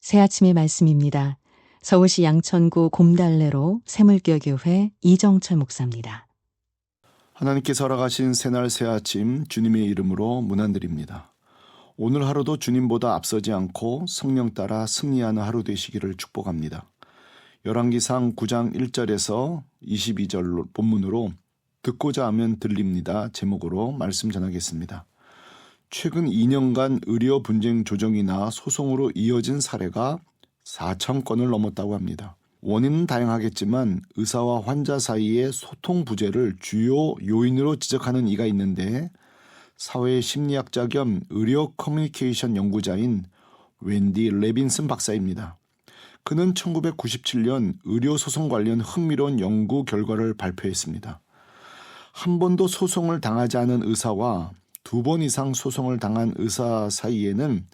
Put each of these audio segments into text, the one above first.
새아침의 말씀입니다. 서울시 양천구 곰달래로 새물교교회 이정철 목사입니다. 하나님께서 허락하신 새날 새아침 주님의 이름으로 문안드립니다. 오늘 하루도 주님보다 앞서지 않고 성령 따라 승리하는 하루 되시기를 축복합니다. 열왕기상 9장 1절에서 22절 본문으로 듣고자 하면 들립니다 제목으로 말씀 전하겠습니다. 최근 2년간 의료 분쟁 조정이나 소송으로 이어진 사례가 4천 건을 넘었다고 합니다. 원인은 다양하겠지만 의사와 환자 사이의 소통 부재를 주요 요인으로 지적하는 이가 있는데 사회 심리학자 겸 의료 커뮤니케이션 연구자인 웬디 레빈슨 박사입니다. 그는 1997년 의료 소송 관련 흥미로운 연구 결과를 발표했습니다. 한 번도 소송을 당하지 않은 의사와 2번 이상 소송을 당한 의사 사이에는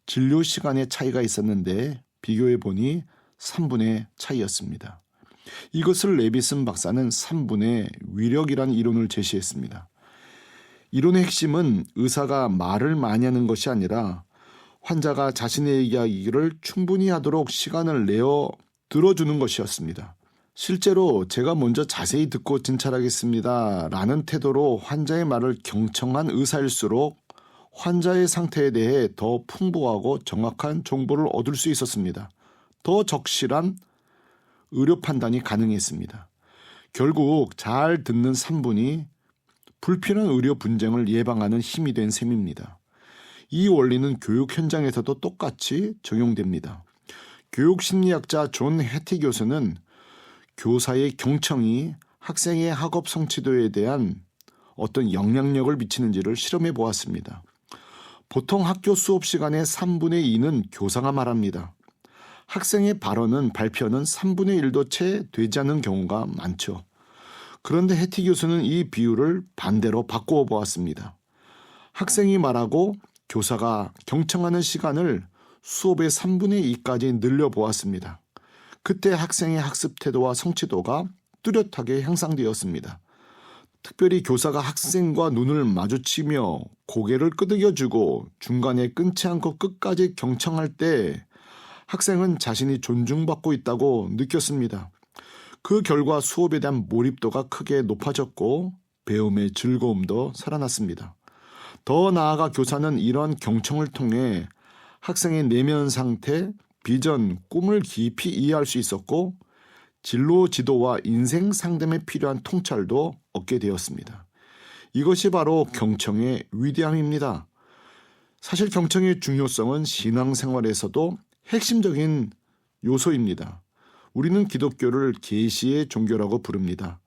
진료 시간의 차이가 있었는데 비교해 보니 3분의 차이였습니다. 이것을 레비슨 박사는 3분의 위력이라는 이론을 제시했습니다. 이론의 핵심은 의사가 말을 많이 하는 것이 아니라 환자가 자신의 이야기를 충분히 하도록 시간을 내어 들어주는 것이었습니다. 실제로 제가 먼저 자세히 듣고 진찰하겠습니다 라는 태도로 환자의 말을 경청한 의사일수록 환자의 상태에 대해 더 풍부하고 정확한 정보를 얻을 수 있었습니다. 더 적실한 의료 판단이 가능했습니다. 결국 잘 듣는 3분이 불필요한 의료 분쟁을 예방하는 힘이 된 셈입니다. 이 원리는 교육 현장에서도 똑같이 적용됩니다. 교육심리학자 존 해티 교수는 교사의 경청이 학생의 학업 성취도에 대한 어떤 영향력을 미치는지를 실험해 보았습니다. 보통 학교 수업 시간의 3분의 2는 교사가 말합니다. 학생의 발표는 3분의 1도 채 되지 않는 경우가 많죠. 그런데 해티 교수는 이 비율을 반대로 바꾸어 보았습니다. 학생이 말하고 교사가 경청하는 시간을 수업의 3분의 2까지 늘려보았습니다. 그때 학생의 학습 태도와 성취도가 뚜렷하게 향상되었습니다. 특별히 교사가 학생과 눈을 마주치며 고개를 끄덕여주고 중간에 끊지 않고 끝까지 경청할 때 학생은 자신이 존중받고 있다고 느꼈습니다. 그 결과 수업에 대한 몰입도가 크게 높아졌고 배움의 즐거움도 살아났습니다. 더 나아가 교사는 이런 경청을 통해 학생의 내면 상태, 비전, 꿈을 깊이 이해할 수 있었고 진로 지도와 인생 상담에 필요한 통찰도 얻게 되었습니다. 이것이 바로 경청의 위대함입니다. 사실 경청의 중요성은 신앙생활에서도 핵심적인 요소입니다. 우리는 기독교를 계시의 종교라고 부릅니다.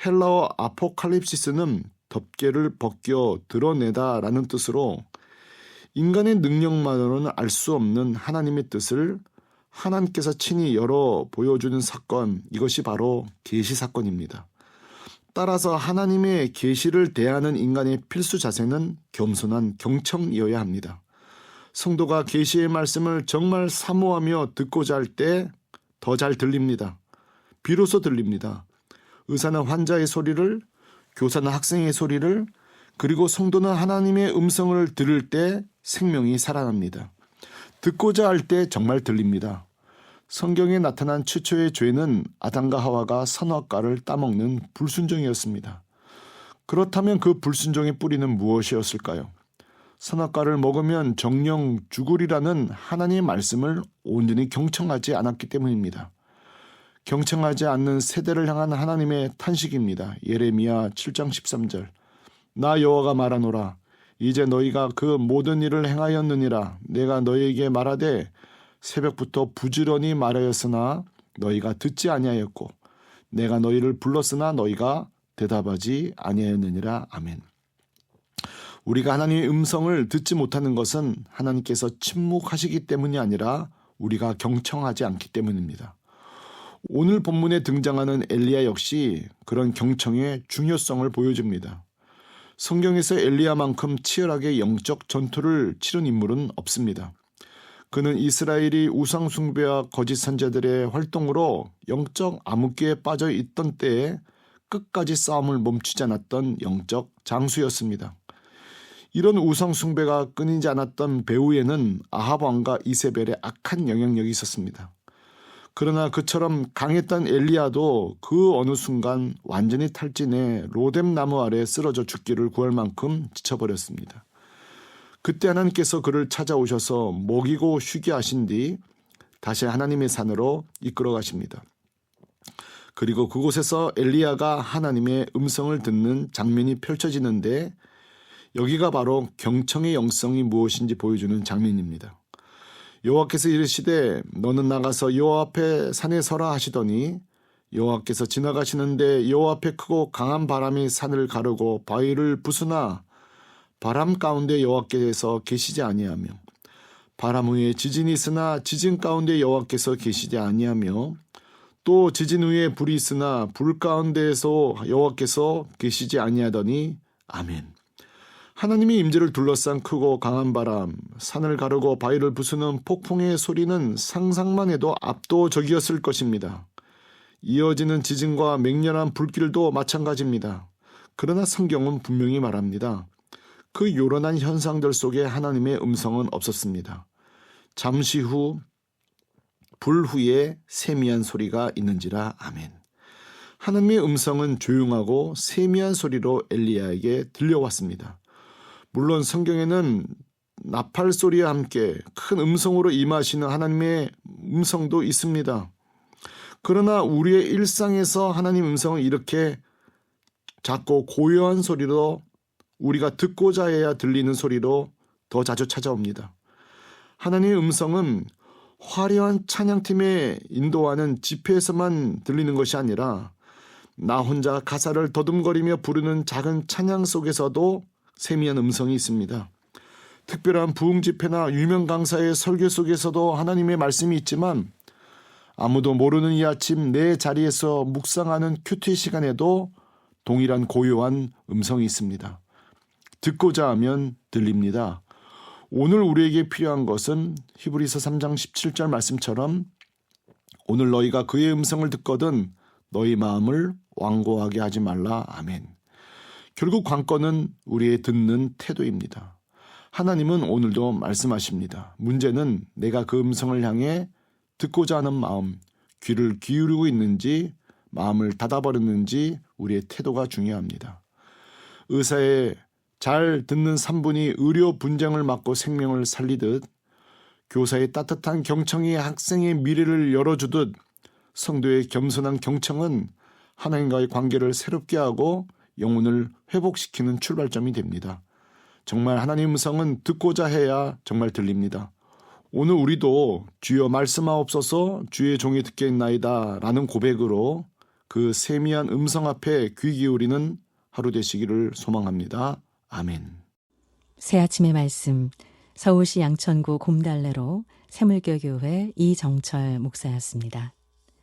헬라어 아포칼립시스는 덮개를 벗겨 드러내다 라는 뜻으로 인간의 능력만으로는 알 수 없는 하나님의 뜻을 하나님께서 친히 열어 보여주는 사건, 이것이 바로 계시 사건입니다. 따라서 하나님의 계시를 대하는 인간의 필수 자세는 겸손한 경청이어야 합니다. 성도가 계시의 말씀을 정말 사모하며 듣고자 할 때 더 잘 들립니다. 비로소 들립니다. 의사는 환자의 소리를, 교사는 학생의 소리를, 그리고 성도는 하나님의 음성을 들을 때 생명이 살아납니다. 듣고자 할 때 정말 들립니다. 성경에 나타난 최초의 죄는 아담과 하와가 선악과를 따먹는 불순종이었습니다. 그렇다면 그 불순종의 뿌리는 무엇이었을까요? 선악과를 먹으면 정령 죽으리라는 하나님의 말씀을 온전히 경청하지 않았기 때문입니다. 경청하지 않는 세대를 향한 하나님의 탄식입니다. 예레미야 7장 13절. 나 여호와가 말하노라. 이제 너희가 그 모든 일을 행하였느니라. 내가 너희에게 말하되 새벽부터 부지런히 말하였으나 너희가 듣지 아니하였고 내가 너희를 불렀으나 너희가 대답하지 아니하였느니라. 아멘. 우리가 하나님의 음성을 듣지 못하는 것은 하나님께서 침묵하시기 때문이 아니라 우리가 경청하지 않기 때문입니다. 오늘 본문에 등장하는 엘리야 역시 그런 경청의 중요성을 보여줍니다. 성경에서 엘리야만큼 치열하게 영적 전투를 치른 인물은 없습니다. 그는 이스라엘이 우상 숭배와 거짓 선지자들의 활동으로 영적 암흑기에 빠져 있던 때에 끝까지 싸움을 멈추지 않았던 영적 장수였습니다. 이런 우상 숭배가 끊이지 않았던 배후에는 아합 왕과 이세벨의 악한 영향력이 있었습니다. 그러나 그처럼 강했던 엘리야도 그 어느 순간 완전히 탈진해 로뎀 나무 아래 쓰러져 죽기를 구할 만큼 지쳐버렸습니다. 그때 하나님께서 그를 찾아오셔서 먹이고 쉬게 하신 뒤 다시 하나님의 산으로 이끌어 가십니다. 그리고 그곳에서 엘리야가 하나님의 음성을 듣는 장면이 펼쳐지는데 여기가 바로 경청의 영성이 무엇인지 보여주는 장면입니다. 여호와께서 이르시되 너는 나가서 여호와 앞에 산에 서라 하시더니 여호와께서 지나가시는데 여호와 앞에 크고 강한 바람이 산을 가르고 바위를 부수나 바람 가운데 여호와께서 계시지 아니하며 바람 후에 지진이 있으나 지진 가운데 여호와께서 계시지 아니하며 또 지진 후에 불이 있으나 불 가운데에서 여호와께서 계시지 아니하더니 아멘. 하나님의 임재를 둘러싼 크고 강한 바람, 산을 가르고 바위를 부수는 폭풍의 소리는 상상만 해도 압도적이었을 것입니다. 이어지는 지진과 맹렬한 불길도 마찬가지입니다. 그러나 성경은 분명히 말합니다. 그 요란한 현상들 속에 하나님의 음성은 없었습니다. 잠시 후 불 후에 세미한 소리가 있는지라 아멘. 하나님의 음성은 조용하고 세미한 소리로 엘리야에게 들려왔습니다. 물론 성경에는 나팔 소리와 함께 큰 음성으로 임하시는 하나님의 음성도 있습니다. 그러나 우리의 일상에서 하나님 음성은 이렇게 작고 고요한 소리로 우리가 듣고자 해야 들리는 소리로 더 자주 찾아옵니다. 하나님의 음성은 화려한 찬양팀에 인도하는 집회에서만 들리는 것이 아니라 나 혼자 가사를 더듬거리며 부르는 작은 찬양 속에서도 세미한 음성이 있습니다. 특별한 부흥 집회나 유명 강사의 설교 속에서도 하나님의 말씀이 있지만 아무도 모르는 이 아침 내 자리에서 묵상하는 큐티 시간에도 동일한 고요한 음성이 있습니다. 듣고자 하면 들립니다. 오늘 우리에게 필요한 것은 히브리서 3장 17절 말씀처럼 오늘 너희가 그의 음성을 듣거든 너희 마음을 완고하게 하지 말라. 아멘. 결국 관건은 우리의 듣는 태도입니다. 하나님은 오늘도 말씀하십니다. 문제는 내가 그 음성을 향해 듣고자 하는 마음, 귀를 기울이고 있는지 마음을 닫아버렸는지 우리의 태도가 중요합니다. 의사의 잘 듣는 3분이 의료 분쟁을 막고 생명을 살리듯 교사의 따뜻한 경청이 학생의 미래를 열어주듯 성도의 겸손한 경청은 하나님과의 관계를 새롭게 하고 영혼을 회복시키는 출발점이 됩니다. 정말 하나님의 음성은 듣고자 해야 정말 들립니다. 오늘 우리도 주여 말씀하옵소서 주의 종이 듣겠나이다 라는 고백으로 그 세미한 음성 앞에 귀 기울이는 하루 되시기를 소망합니다. 아멘. 새 아침의 말씀, 서울시 양천구 곰달래로 새물교교회 이정철 목사였습니다.